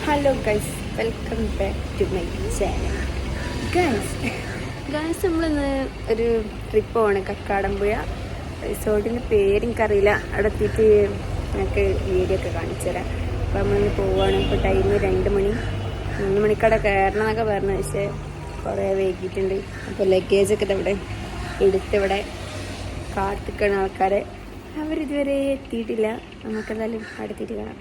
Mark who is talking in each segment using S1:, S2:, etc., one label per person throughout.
S1: Hello guys, welcome back to my channel. Guys നമ്മളിന്ന് ഒരു trip പോവാണ്. കക്കാടംപുഴ റിസോർട്ടിൻ്റെ പേരെനിക്കറിയില്ല. അവിടെ എത്തിയിട്ട് ഞങ്ങൾക്ക് വീഡിയോ ഒക്കെ കാണിച്ചു തരാം. അപ്പോൾ നമ്മളിന്ന് പോവുകയാണ്. ഇപ്പോൾ ടൈം 2 മണി 3 മണിക്കവിടെ കയറണം എന്നൊക്കെ പറഞ്ഞു. പക്ഷേ കുറേ വൈകിട്ടുണ്ട്. അപ്പോൾ ലഗേജൊക്കെ ഇവിടെ എടുത്തിവിടെ കാത്തിക്കുന്ന ആൾക്കാരെ അവരിതുവരെ എത്തിയിട്ടില്ല. നമുക്കെന്തായാലും അടുത്തിട്ട് കാണാം.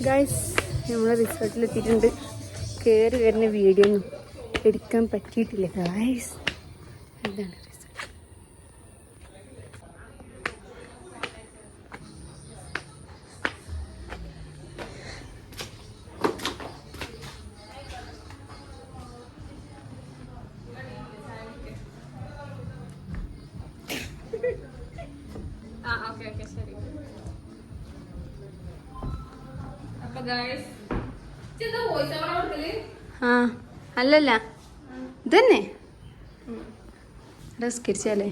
S1: ഗൈസ്, നമ്മൾ റിസോർട്ടിലെത്തിയിട്ടുണ്ട്. കയറി വരുന്ന വീഡിയോ ഒന്നും എടുക്കാൻ പറ്റിയിട്ടില്ല ഗൈസ്. എന്താണ് റിസോർട്ട്? ആ അല്ലല്ല, ഇതന്നെ റസ്കരിച്ചാലേ.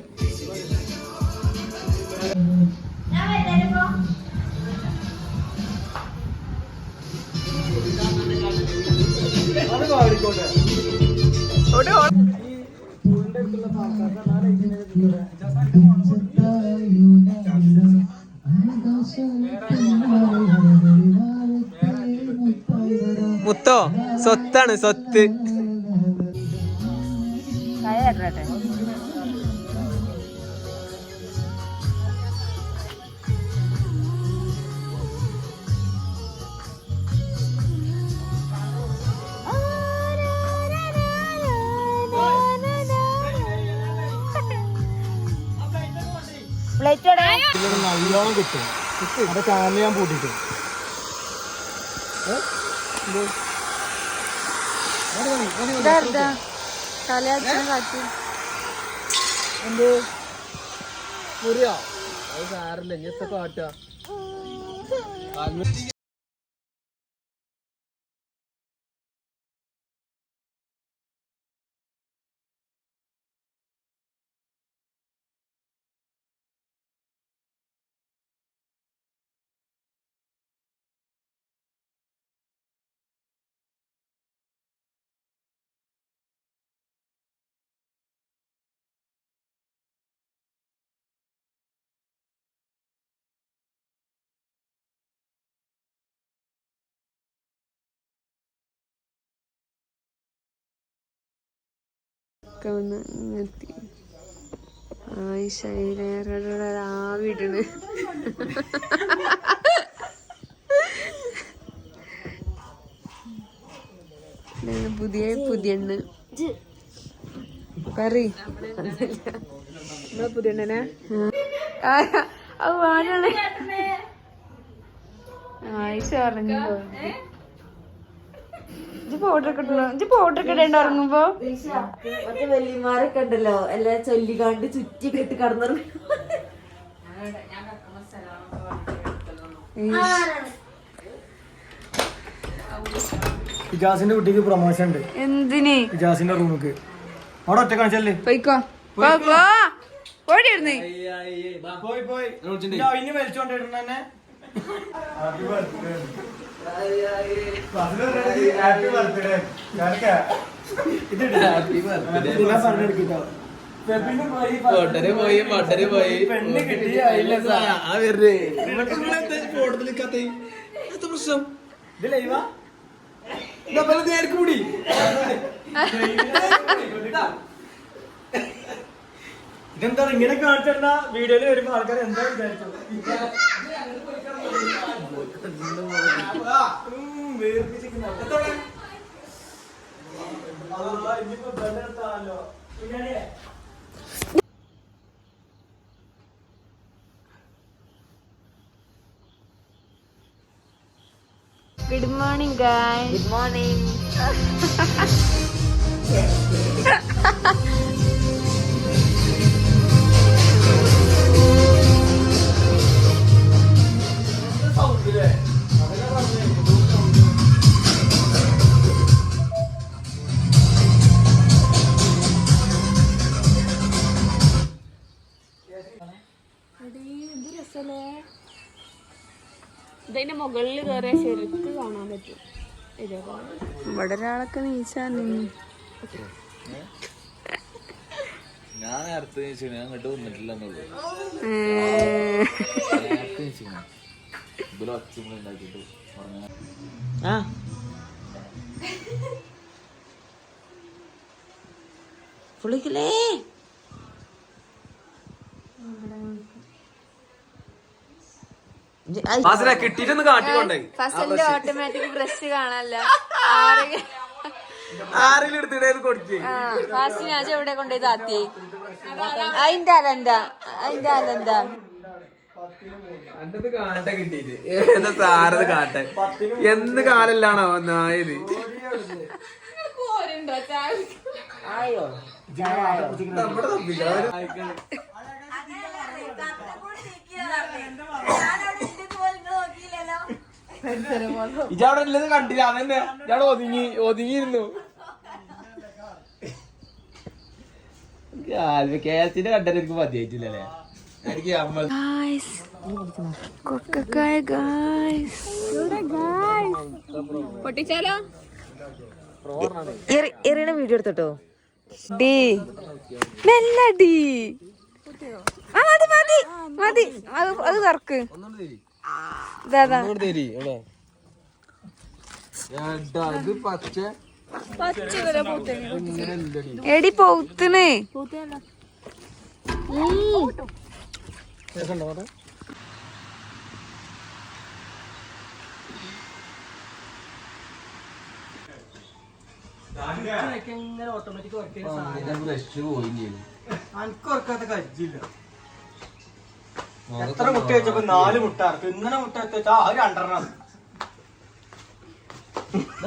S2: മുത്തോ സ്വത്താണ്, സ്വത്ത്.
S3: നല്ലോണം കിട്ടും. അവിടെ ചാനൽ ഞാൻ പൂട്ടിട്ട് എന്ത് മുറിയോ? അത് സാറില്ല, ഇങ്ങനത്തെ കാട്ടാ.
S1: ആവിടണ്. പുതിയ പറ പുതിയ ആയിഷ പറഞ്ഞു പൗഡർ ഇടേണ്ട ഇറങ്ങുമ്പോ.
S4: മറ്റേ വല്യമാരൊക്കെ ഉണ്ടല്ലോ എല്ലാം ചൊല്ലിക്കാണ്ട് ചുറ്റി കെട്ടി കടന്നു.
S3: ഇജാസിന്റെ കുട്ടിക്ക് പ്രൊമോഷൻ ഉണ്ട്.
S1: എന്തിന്?
S3: ഇജാസിന്റെ റൂമിക്ക് അവിടെ ഒറ്റ കാണിച്ചല്ലേ.
S1: പോയിക്കോ ഓടിയിരുന്നേ.
S3: ഇനി വലിച്ചോണ്ടിരുന്ന തന്നെ. പെണ്ണ് കിട്ടി പ്രശ്നം. ഇത് ലൈവാ നേർക്കൂടി. ഇതെന്താ ഇങ്ങനെ കാണിച്ചിരുന്ന വീഡിയോയില് വരുമ്പോ ആൾക്കാർ എന്താ വിചാരിച്ചു?
S1: Good morning guys.
S4: Good morning.
S1: ഇതിന്റെ മുകളിൽ കയറിയ ശരിക്ക് കാണാൻ പറ്റും. ഇവിടെ ഒരാളൊക്കെ നീച്ചാ നിന്ന്
S5: ഞാൻ നേരത്തെ ഞാൻ അങ്ങോട്ട് വന്നിട്ടില്ലെന്നുള്ളൂ ഇതിൽ ഒച്ചങ്ങൾ ഉണ്ടാക്കിട്ട്
S4: പുളിക്കലേ
S2: കിട്ടിട്ടൊന്ന് കാട്ടിക്കൊണ്ടേ
S1: ഫസലിന്റെ ഓട്ടോമാറ്റിക് ബ്രഷ് കാണാനല്ല.
S2: ആരെങ്കിലും എടുത്തിടേ കൊടുക്കേ
S1: ഫാസ്റ്റ് ഞാൻ എവിടെ കൊണ്ടുപോയി താത്തി. അതിന്റെ അലന്താ
S2: അന്നത് കാട്ട കിട്ടീട്ട് എന്താ സാറത് കാട്ടെ എന്ത് കാലല്ലാണോ നായത്
S4: ആയോ
S2: നമ്മുടെ ഇജവിടെ ഉള്ളത് കണ്ടില്ല അതന്നെ ഇയാള് ഒതുങ്ങിയിരുന്നു കേരളത്തിന്റെ കണ്ടത് എനിക്ക് മതിയായിട്ടില്ലല്ലേ എനിക്ക്
S1: പൊട്ടിച്ചാലോ?
S4: എറിയണ വീഡിയോ എടുത്തോട്ടോ.
S1: ഡി മെല്ലടി മതി മതി മതി അത് കറക്ക്. എടി പൗത്തണ്
S3: ഓട്ടോമാറ്റിക് വർക്ക്
S5: കജ്ജില്ല
S3: എത്ര മുട്ട വെച്ചപ്പോ 4 മുട്ട ഇറക്കും. ഇന്നലെ മുട്ട വെച്ചാ അത് 2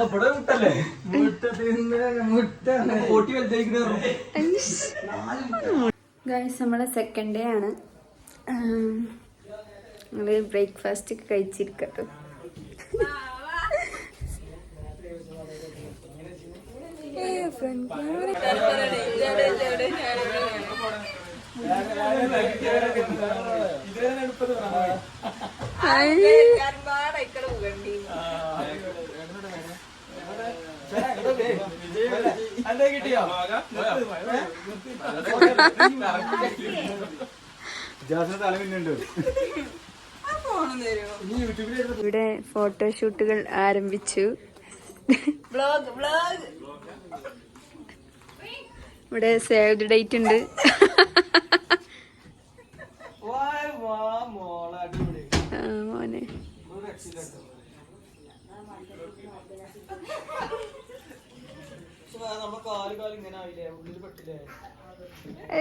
S3: ഇവിടെ മുട്ടല്ലേ മുട്ട പൊട്ടി വലുതായിരിക്കുന്ന
S1: ഗൈസ് നമ്മളെ സെക്കൻഡ് ഡേ ആണ്. ഞങ്ങള് ബ്രേക്ക്ഫാസ്റ്റ് ഒക്കെ കഴിച്ചിരിക്കട്ടോ.
S3: കിട്ടിയോ
S1: ഇവിടെ ഫോട്ടോഷൂട്ടുകൾ ആരംഭിച്ചു. ഇവിടെ സേവ് ദി ഡേറ്റ് ഉണ്ട്. മോനെ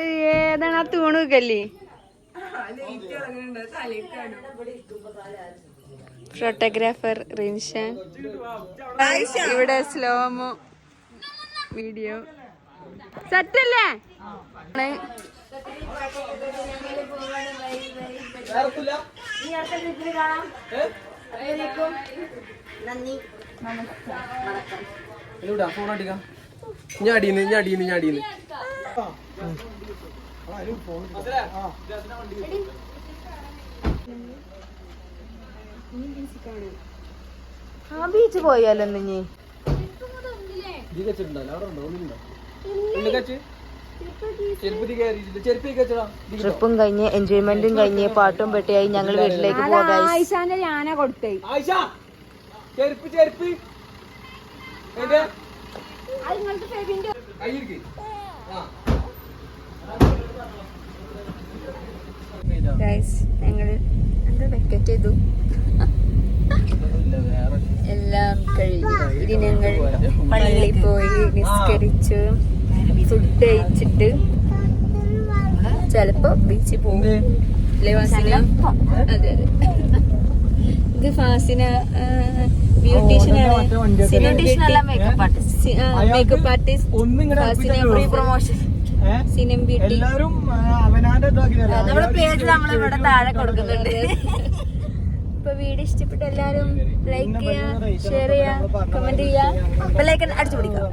S1: ഏതാണ് ആ തൂണ് വെക്കല്ലേ? ഫോട്ടോഗ്രാഫർ റിൻഷാൻ. ഇവിടെ സ്ലോമോ വീഡിയോ സെറ്റല്ലേ?
S2: ഫോണടിക്കാം ഞാടീന്ന്
S4: ആ ബീച്ച് പോയാലോ ഇനി? ട്രിപ്പും കഴിഞ്ഞ് എൻജോയ്മെന്റും കഴിഞ്ഞ് പാട്ടും പെട്ടിയായി ഞങ്ങൾ വീട്ടിലേക്ക് പോകാം.
S1: ആയിഷാന്റെ ഞാനാ കൊടുത്തേ. ഞങ്ങൾ എന്താ വെക്കറ്റ് ചെയ്തു. എല്ലാം കഴിഞ്ഞു. ഇനി ഞങ്ങൾ പള്ളിയിൽ പോയി നിസ്കരിച്ചു ഫുഡ് കഴിച്ചിട്ട് ചിലപ്പോ ബീച്ചിൽ പോകും. അല്ലേ ഫാസിന? അതെ അതെ. ഇത് ഫാസിന ബ്യൂട്ടീഷ്യനാണ്,
S4: ബ്യൂട്ടീഷ്യൻ അല്ല makeup artist.
S1: Makeup artist, free promotion, cinema beauty.
S3: എല്ലാരും അവനാന്റെ ഇതാക്കിയതല്ല.
S4: നമ്മുടെ പേജ് നമ്മൾ ഇവിടെ താഴെ കൊടുക്കുന്നുണ്ട്.
S1: ഇപ്പൊ വീഡിയോ ഇഷ്ടപ്പെട്ട എല്ലാരും ലൈക്ക് ചെയ്യാ, ഷെയർ ചെയ്യാ, കമന്റ് ചെയ്യാ, ബെല്ലൈക്കൺ അടിച്ചു പിടിക്കാം.